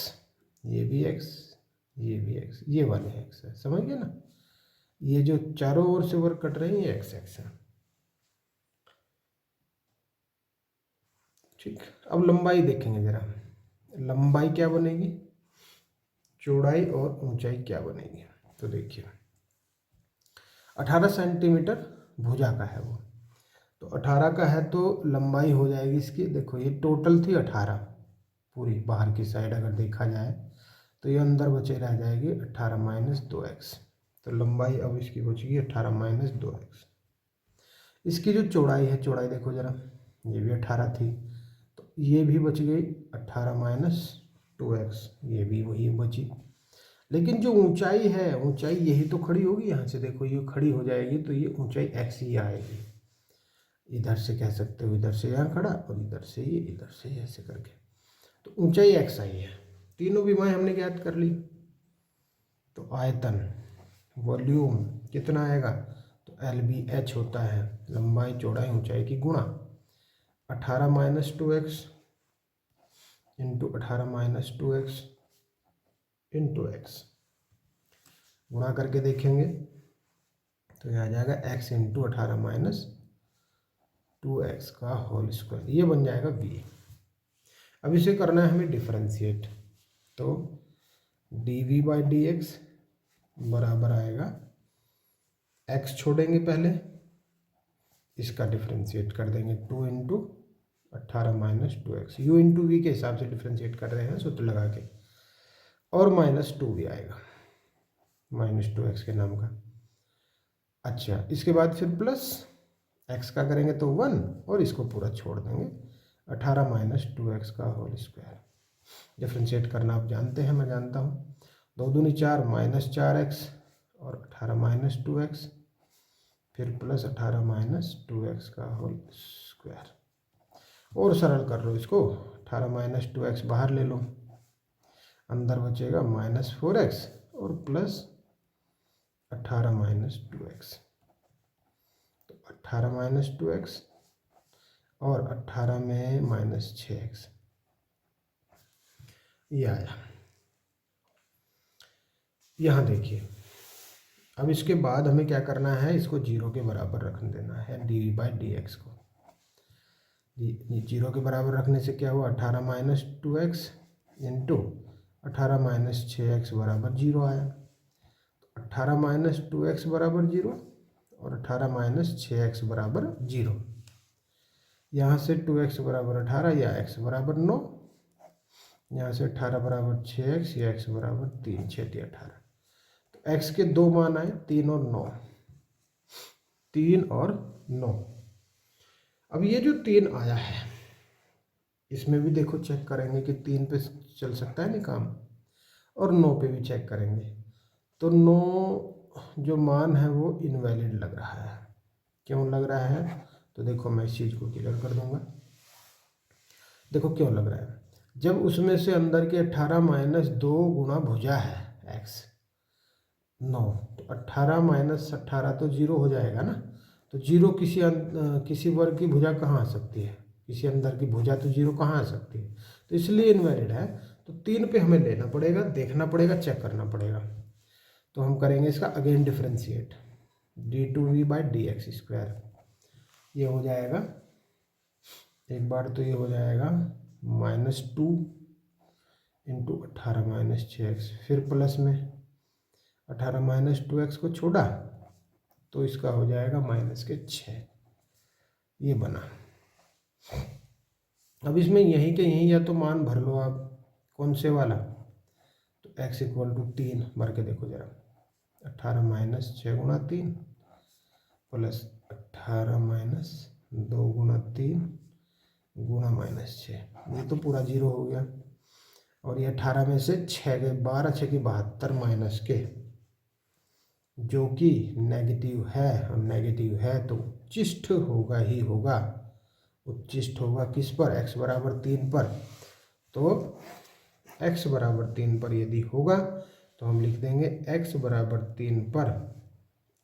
ये भी x, ये भी x, ये वाले x है, समझ गए ना। ये जो चारों ओर से वर्ग कट रहे हैं ये x है। ठीक, अब लंबाई देखेंगे जरा, लंबाई क्या बनेगी, चौड़ाई और ऊंचाई क्या बनेगी। तो देखिए 18 सेंटीमीटर भुजा का है वो, तो 18 का है तो लंबाई हो जाएगी इसकी, देखो ये टोटल थी 18 पूरी बाहर की साइड अगर देखा जाए, तो ये अंदर बचे रह जाएगी 18 माइनस 2x। तो लंबाई अब इसकी बचेगी 18 माइनस 2x। इसकी जो चौड़ाई है, चौड़ाई देखो जरा, ये भी 18 थी, तो ये भी बच गई 18 माइनस 2x, ये भी वही बची। लेकिन जो ऊंचाई है, ऊंचाई यही तो खड़ी होगी, यहाँ से देखो ये खड़ी हो जाएगी, तो ये ऊंचाई x ही आएगी। इधर से कह सकते हो, इधर से यहाँ खड़ा और इधर से ये, इधर से ऐसे करके, तो ऊंचाई x आई है। तीनों विमाएं हमने ज्ञात कर ली। तो आयतन, वॉल्यूम कितना आएगा, तो LBH होता है लंबाई चौड़ाई ऊंचाई की गुणा 18 minus 2x into 18 minus 2x into x। गुणा करके देखेंगे तो यह आ जाएगा x इंटू 18 माइनस 2x का होल स्क्वायर, ये बन जाएगा v। अब इसे करना है हमें डिफरेंशिएट, तो dv बाई डी एक्स बराबर आएगा, x छोड़ेंगे पहले, इसका डिफरेंशिएट कर देंगे 2 into 18 minus 2x, u into v के हिसाब से डिफरेंशिएट कर रहे हैं सूत्र लगा के, और माइनस 2 भी आएगा, माइनस 2x के नाम का। अच्छा, इसके बाद फिर प्लस x का करेंगे तो 1, और इसको पूरा छोड़ देंगे 18 माइनस 2x का होल स्क्वायर। डिफ्रेंशिएट करना आप जानते हैं, मैं जानता हूँ। 2 दूनी 4 माइनस 4x और 18 माइनस 2x, फिर प्लस 18 माइनस 2x का होल स्क्वायर। और सरल कर लो इसको, 18 माइनस 2x बाहर ले लो, अंदर बचेगा माइनस 4x और प्लस 18 माइनस 2x। तो 18 माइनस 2x और 18 में माइनस 6x, ये आया। यहाँ देखिए, अब इसके बाद हमें क्या करना है, इसको 0 के बराबर रख देना है डी बाई डी एक्स को। 0 के बराबर रखने से क्या हुआ, 18 minus 2x into 18 minus 6x बराबर 0 आया। 18 माइनस 2x बराबर 0 और 18 माइनस 6x बराबर 0। यहाँ से 2x बराबर 18 या x बराबर 9, यहाँ से 18 बराबर 6x या x बराबर 3, 6 3 18। तो x के दो मान आए, 3 और 9, 3 और 9। अब ये जो 3 आया है, इसमें भी देखो चेक करेंगे कि 3 पे चल सकता है नहीं काम, और 9 पे भी चेक करेंगे। तो 9 जो मान है वो इनवैलिड लग रहा है। क्यों लग रहा है, तो देखो मैं इस चीज़ को क्लियर कर दूंगा। देखो क्यों लग रहा है, जब उसमें से अंदर के 18 माइनस 2 गुना भुजा है x 9, तो 18 माइनस 18 तो 0 हो जाएगा ना। तो 0 किसी वर्ग की भुजा कहाँ आ सकती है, किसी अंदर की भुजा तो 0 कहाँ आ सकती है, तो इसलिए इनवैलिड है। तो 3 पे हमें लेना पड़ेगा, देखना पड़ेगा, चेक करना पड़ेगा। तो हम करेंगे इसका again differentiate, d2v by D x square, ये हो जाएगा, एक बार तो ये हो जाएगा -2 इंटू 18 माइनस 6x, फिर प्लस में 18 माइनस 2x को छोड़ा तो इसका हो जाएगा माइनस के 6, ये बना। अब इसमें यहीं के यहीं या तो मान भर लो आप, कौन से वाला, तो x इक्वल टू 3 भर के देखो जरा, 18 माइनस 6 गुणा 3 प्लस 18 माइनस 2 गुणा 3 गुणा माइनस 6, ये तो पूरा 0 हो गया। और ये 18 में से 6 गए, 12 6 की 72 माइनस के, जो कि नेगेटिव है, और नेगेटिव है तो उच्चिष्ट होगा ही होगा। उच्चिष्ट होगा किस पर, x बराबर 3 पर। तो x बराबर 3 पर यदि होगा तो हम लिख देंगे x बराबर 3 पर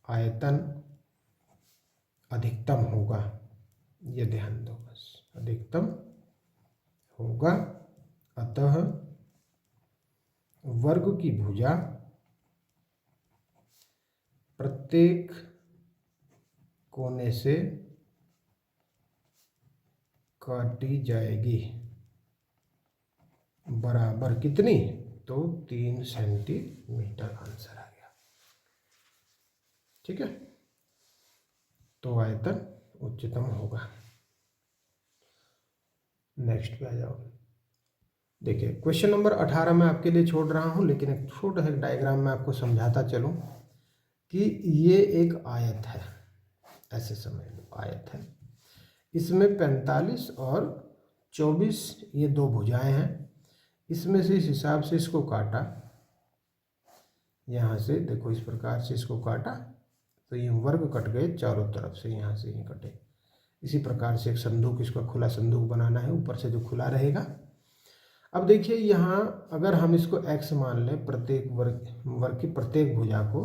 आयतन अधिकतम होगा, ये ध्यान दो बस, अधिकतम होगा। अतः वर्ग की भुजा प्रत्येक कोने से काटी जाएगी। बराबर कितनी, तो 3 सेंटीमीटर आंसर आ गया। ठीक है, तो आयतन उच्चतम होगा। नेक्स्ट पे आ जाओ। देखिए क्वेश्चन नंबर 18 मैं आपके लिए छोड़ रहा हूँ, लेकिन एक छोटा सा डायग्राम में आपको समझाता चलूँ कि ये एक आयत है, ऐसे समझ लो आयत है। इसमें 45 और 24 ये दो भुजाएं हैं। इसमें से इस हिसाब से इसको काटा, यहाँ से देखो इस प्रकार से इसको काटा तो ये वर्ग कट गए चारों तरफ से, यहाँ से ये कटे। इसी प्रकार से एक संदूक, इसका खुला संदूक बनाना है, ऊपर से जो खुला रहेगा। अब देखिए यहाँ अगर हम इसको x मान लें प्रत्येक वर्ग की प्रत्येक भुजा को,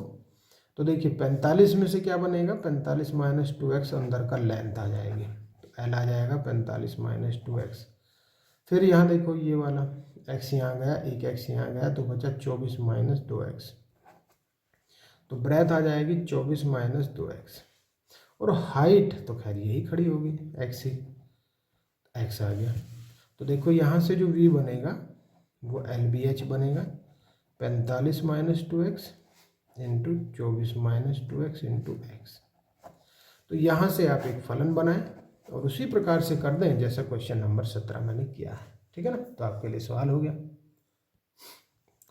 तो देखिए 45 में से क्या बनेगा, 45 माइनस 2x अंदर का लेंथ आ जाएगी, तो l आ जाएगा 45 माइनस 2x। फिर यहाँ देखो ये वाला x यहाँ गया, एक x यहाँ गया, तो बचा 24 माइनस 2x, तो ब्रेथ आ जाएगी 24 माइनस 2x। और हाइट तो खैर यही खड़ी होगी x ही, x आ गया। तो देखो यहाँ से जो v बनेगा वो LBH बनेगा 45 minus 2x into 24 minus 2x into x। तो यहाँ से आप एक फलन बनाएं और उसी प्रकार से कर दें जैसा क्वेश्चन नंबर 17 मैंने किया है। ठीक है ना, तो आपके लिए सवाल हो गया।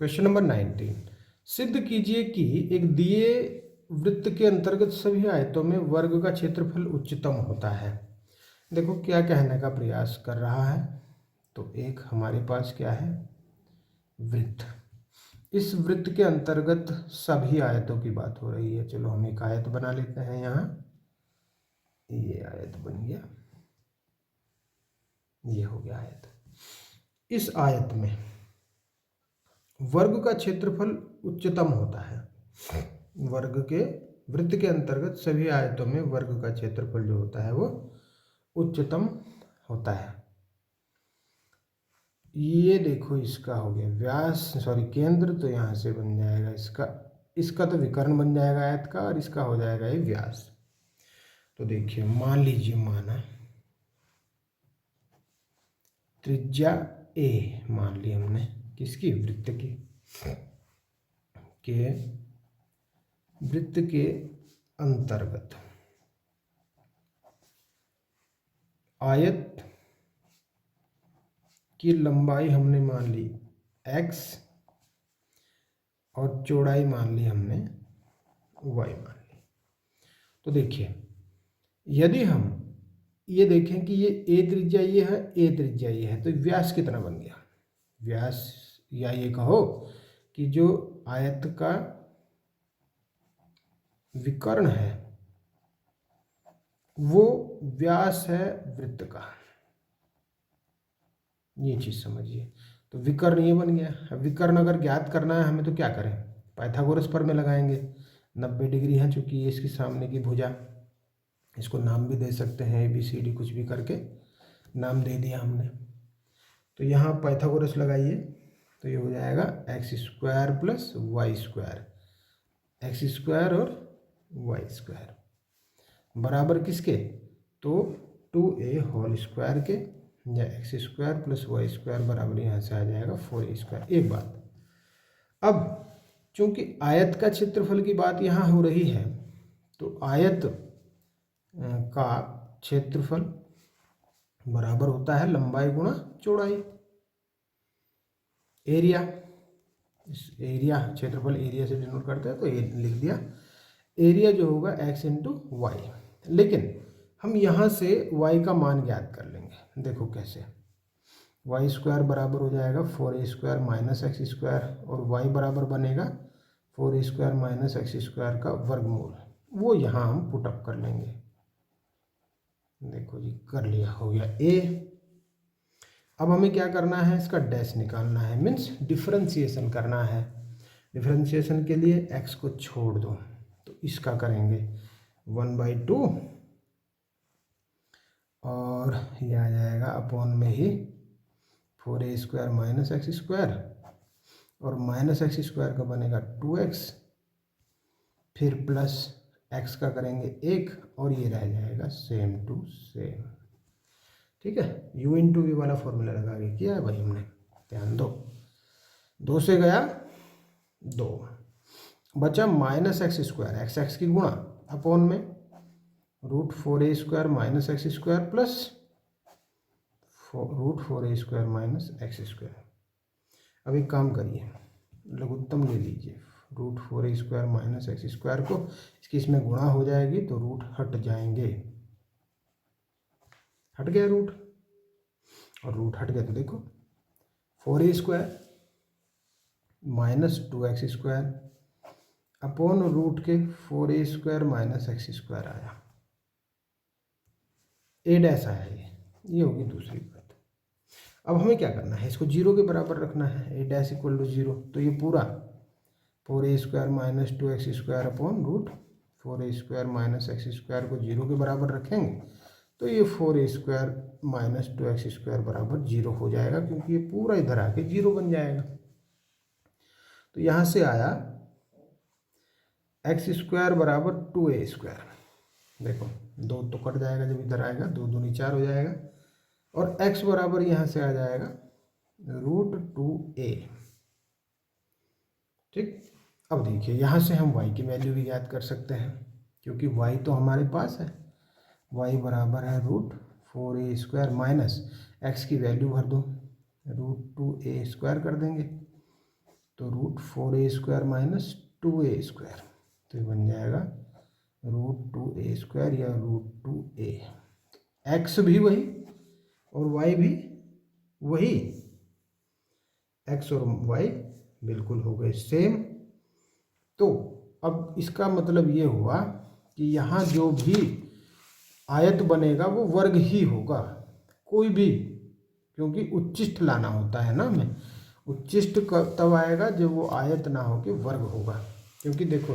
क्वेश्चन नंबर 19, सिद्ध कीजिए कि एक दिए वृत्त के अंतर्गत सभी आयतों में वर्ग का क्षेत्रफल उच्चतम होता है। देखो क्या कहने का प्रयास कर रहा है, तो एक हमारे पास क्या है, वृत्त। इस वृत्त के अंतर्गत सभी आयतों की बात हो रही है। चलो हम एक आयत बना लेते हैं, यहाँ ये आयत बन गया, ये हो गया आयत। इस आयत में वर्ग का क्षेत्रफल उच्चतम होता है। वर्ग के वृत्त के अंतर्गत सभी आयतों में वर्ग का क्षेत्रफल जो होता है वो उच्चतम होता है। ये देखो इसका हो गया व्यास, सॉरी केंद्र, तो यहाँ से बन जाएगा इसका तो विकर्ण बन जाएगा आयत का, और इसका हो जाएगा ये व्यास। तो देखिए मान लीजिए, माना त्रिज्या a मान ली हमने, किसकी, वृत्त की, के वृत्त के अंतर्गत आयत की लंबाई हमने मान ली x और चौड़ाई मान ली हमने y मान ली। तो देखिए यदि हम ये देखें कि ये a त्रिज्या ये है, a त्रिज्या ये है, तो व्यास कितना बन गया, व्यास, या ये कहो कि जो आयत का विकर्ण है वो व्यास है वृत्त का, ये चीज समझिए। तो विकर्ण ये बन गया। अब विकर्ण अगर ज्ञात करना है हमें तो क्या करें, पाइथागोरस पर में लगाएंगे। 90 डिग्री है चूंकि ये इसकी सामने की भुजा, इसको नाम भी दे सकते हैं ABCD, कुछ भी करके नाम दे दिया हमने। तो यहाँ पाइथागोरस लगाइए, तो ये हो जाएगा x square plus y square, x square और वाई स्क्वायर बराबर किसके, तो 2a होल स्क्वायर के, या x square plus y square बराबर यहाँ से आ जाएगा 4a स्क्वायर। एक बात, अब चूंकि आयत का क्षेत्रफल की बात यहाँ हो रही है, तो आयत का क्षेत्रफल बराबर होता है लंबाई गुणा चौड़ाई, एरिया। एरिया क्षेत्रफल एरिया से डिनोट करते हैं, तो ये लिख दिया, एरिया जो होगा x इंटू वाई। लेकिन हम यहाँ से y का मान ज्ञात कर लेंगे। देखो कैसे, वाई स्क्वायर बराबर हो जाएगा 4a square minus x square, और y बराबर बनेगा 4a square minus x square का वर्गमूल, वो यहाँ हम पुटअप कर लेंगे। देखो जी कर लिया, हो गया a। अब हमें क्या करना है, इसका डैश निकालना है, मीन्स डिफरेंशिएशन करना है। डिफरेंशिएशन के लिए x को छोड़ दो, तो इसका करेंगे 1/2, और यह आ जाएगा अपॉन में ही 4a square minus x square, और माइनस एक्स स्क्वायर का बनेगा 2x, फिर प्लस x का करेंगे 1, और ये रह जाएगा सेम टू सेम। ठीक है, u इंटू वी वाला फॉर्मूला लगा के किया है भाई हमने। ध्यान दो, 2 से गया 2, बचा minus x square, x x की गुणा अपॉन में √4a² minus x square plus √4a² minus x square. अब एक काम करिए, लघुत्तम ले लीजिए, √4a² माइनस एक्स स्क्वायर को इसकी इसमें गुणा हो जाएगी तो रूट हट जाएंगे, हट गया रूट, और रूट हट गया तो देखो 4a² minus 2x² upon root के 4a² माइनस x² आया, a डैश आया, ये होगी दूसरी बात। अब हमें क्या करना है, इसको 0 के बराबर रखना है, a डैश इक्वल टू 0, तो ये पूरा 4a² minus 2x² upon √4a² minus x² को 0 के बराबर रखेंगे तो ये 4a² माइनस 2x² बराबर 0 हो जाएगा, क्योंकि ये पूरा इधर आके 0 बन जाएगा। तो यहाँ से आया x² बराबर 2a², देखो 2 तो कट जाएगा जब इधर आएगा, 2 दूनी 4 हो जाएगा, और x बराबर यहाँ से आ जाएगा √2a। ठीक, अब देखिए यहाँ से हम y की वैल्यू भी ज्ञात कर सकते हैं, क्योंकि y तो हमारे पास है, y बराबर है √4a² माइनस x की वैल्यू भर दो, √2a² कर देंगे तो √4a² माइनस 2a², तो बन जाएगा √2a² या √2a। x भी वही और y भी वही, x और y बिल्कुल हो गए सेम। तो अब इसका मतलब ये हुआ कि यहाँ जो भी आयत बनेगा वो वर्ग ही होगा, कोई भी, क्योंकि उच्चिष्ट लाना होता है ना हमें, उच्चिष्ट तब आएगा जब वो आयत ना हो के वर्ग होगा, क्योंकि देखो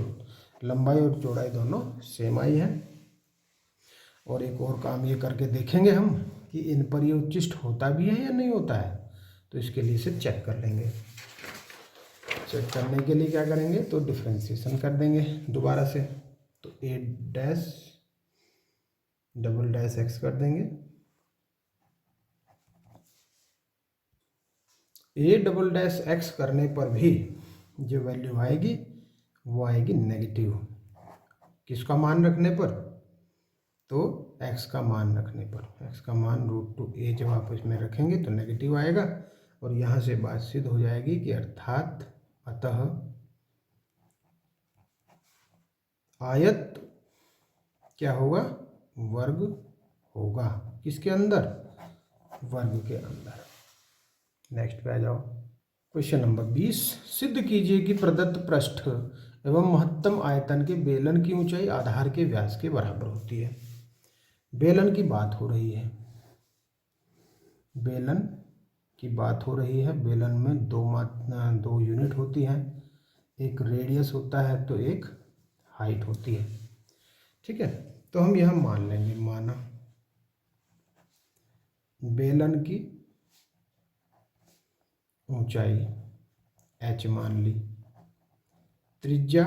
लंबाई और चौड़ाई दोनों सेम आई है। और एक और काम ये करके देखेंगे हम कि इन पर ये उच्चिष्ट होता भी है या नहीं होता है, तो इसके लिए इसे चेक कर लेंगे। चेक करने के लिए क्या करेंगे, तो डिफ्रेंशिएशन कर देंगे दोबारा से, तो a dash double dash x कर देंगे, a डबल डैश x करने पर भी जो वैल्यू आएगी वो आएगी नेगेटिव, किसका मान रखने पर, तो x का मान रखने पर, x का मान √2a जब आप इसमें रखेंगे तो नेगेटिव आएगा, और यहाँ से बात सिद्ध हो जाएगी कि अर्थात अतः आयत क्या होगा, वर्ग होगा, किसके अंदर, वर्ग के अंदर। नेक्स्ट पे आ जाओ, क्वेश्चन नंबर 20, सिद्ध कीजिए कि प्रदत्त पृष्ठ एवं महत्तम आयतन के बेलन की ऊंचाई आधार के व्यास के बराबर होती है। बेलन की बात हो रही है, बेलन की बात हो रही है, बेलन में दो यूनिट होती हैं, एक रेडियस होता है तो एक हाइट होती है। ठीक है, तो हम यह मान लेंगे, माना बेलन की ऊंचाई h मान ली, त्रिज्या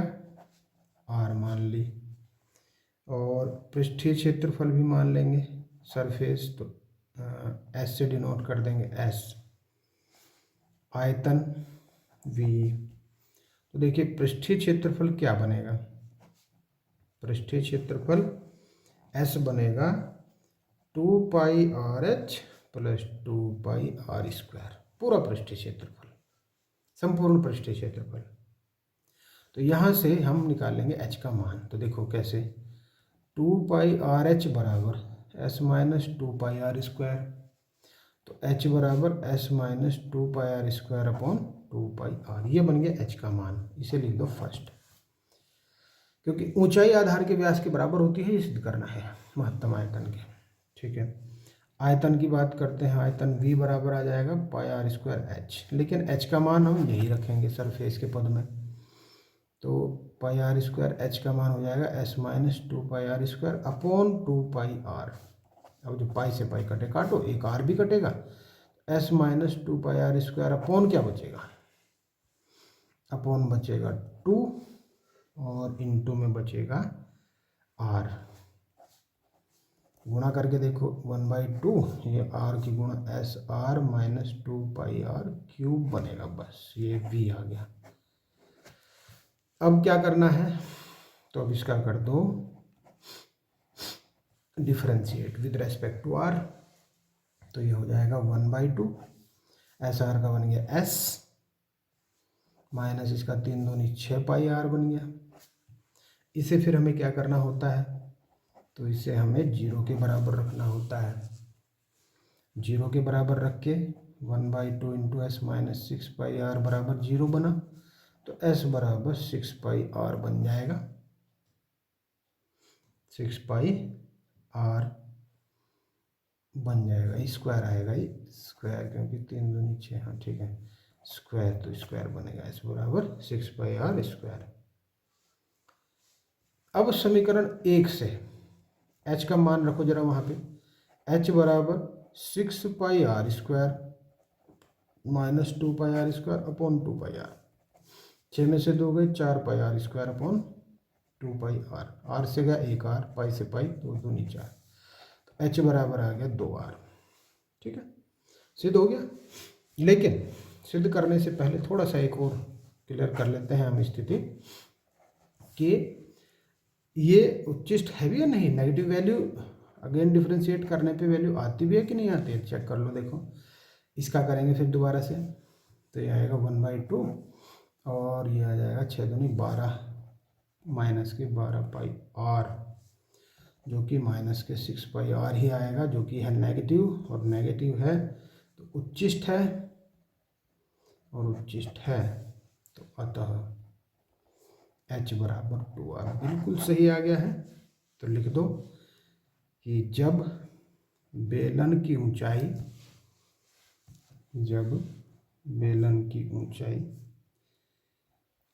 r मान ली, और पृष्ठीय क्षेत्रफल भी मान लेंगे, सरफेस, तो s से डिनोट कर देंगे s, आयतन v। तो देखिए पृष्ठीय क्षेत्रफल क्या बनेगा, पृष्ठीय क्षेत्रफल s बनेगा 2πRh प्लस 2πr², पूरा पृष्ठीय क्षेत्रफल, संपूर्ण पृष्ठीय क्षेत्रफल। तो यहाँ से हम निकालेंगे h का मान, तो देखो कैसे, 2πRh बराबर s माइनस 2πr², तो h बराबर s minus 2πr² upon 2πr, ये बन गया h का मान, इसे लिख दो फर्स्ट, क्योंकि ऊंचाई आधार के व्यास के बराबर होती है, ये सिद्ध करना है महत्तम आयतन के। ठीक है, आयतन की बात करते हैं, आयतन v बराबर आ जाएगा πr²h, लेकिन h का मान हम यही रखेंगे सरफेस के पद में, तो πr²h का मान हो जाएगा s minus 2πr² upon 2πr। अब जो पाई से पाई कटे काटो, एक r भी कटेगा, s माइनस 2πr² अपॉन क्या बचेगा, अपॉन बचेगा 2 और इनटू में बचेगा r, गुणा करके देखो 1/2, ये आर की गुणा S R minus 2πr cube बनेगा, बस ये v आ गया। अब क्या करना है, तो अब इसका कर दो differentiate with respect to r, तो ये हो जाएगा 1/2, एस आर का बन गया s माइनस इसका 3 दूनी 6πr बन गया। इसे फिर हमें क्या करना होता है, तो इसे हमें 0 के बराबर रखना होता है। 0 के बराबर रख के 1/2 इंटू एस माइनस 6πr बराबर 0 बना, तो s बराबर 6πr बन जाएगा। 6πr बन जाएगा, स्क्वायर आएगा, ये स्क्वायर क्योंकि 3 दूनी 6, हाँ ठीक है, स्क्वायर तो स्क्वायर बनेगा, s बराबर 6πr स्क्वायर। अब समीकरण 1 से h का मान रखो जरा वहाँ पे, h बराबर 6πr square minus 2πr square upon 2πr, 6 में से 2 गए 4πr square upon 2πr, r से गया 1r, पाई से पाई 2 दूनी 4, तो h बराबर आ गया 2r। ठीक है, सिद्ध हो गया। लेकिन सिद्ध करने से पहले थोड़ा सा एक और क्लियर कर लेते हैं हम स्थिति कि ये उच्चिष्ट है भी या नहीं, नेगेटिव वैल्यू अगेन डिफ्रेंशिएट करने पे वैल्यू आती भी है कि नहीं आती है, चेक कर लो। देखो इसका करेंगे फिर दोबारा से, तो ये आएगा 1/2 और ये आ जाएगा 6 दूनी 12 माइनस के 12πr, जो कि माइनस के 6πr ही आएगा, जो कि है नेगेटिव, और नेगेटिव है तो उच्चिष्ट है, और उच्चिष्ट है तो अतः h बराबर 2r बिल्कुल सही आ गया है। तो लिख दो कि जब बेलन की ऊंचाई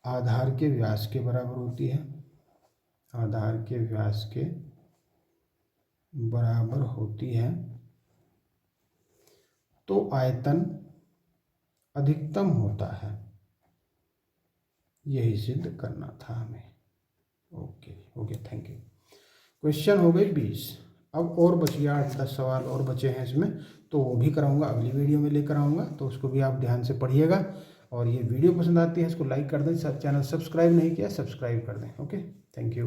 आधार के व्यास के बराबर होती है, आधार के व्यास के बराबर होती है, तो आयतन अधिकतम होता है। यही सिद्ध करना था हमें। Okay, thank you. क्वेश्चन हो गए 20। अब और बच गया 8-10 सवाल और बचे हैं इसमें, तो वो भी कराऊंगा, अगली वीडियो में लेकर आऊँगा, तो उसको भी आप ध्यान से पढ़िएगा। और ये वीडियो पसंद आती है इसको लाइक कर दें, चैनल सब्सक्राइब नहीं किया सब्सक्राइब कर दें। Okay, thank you.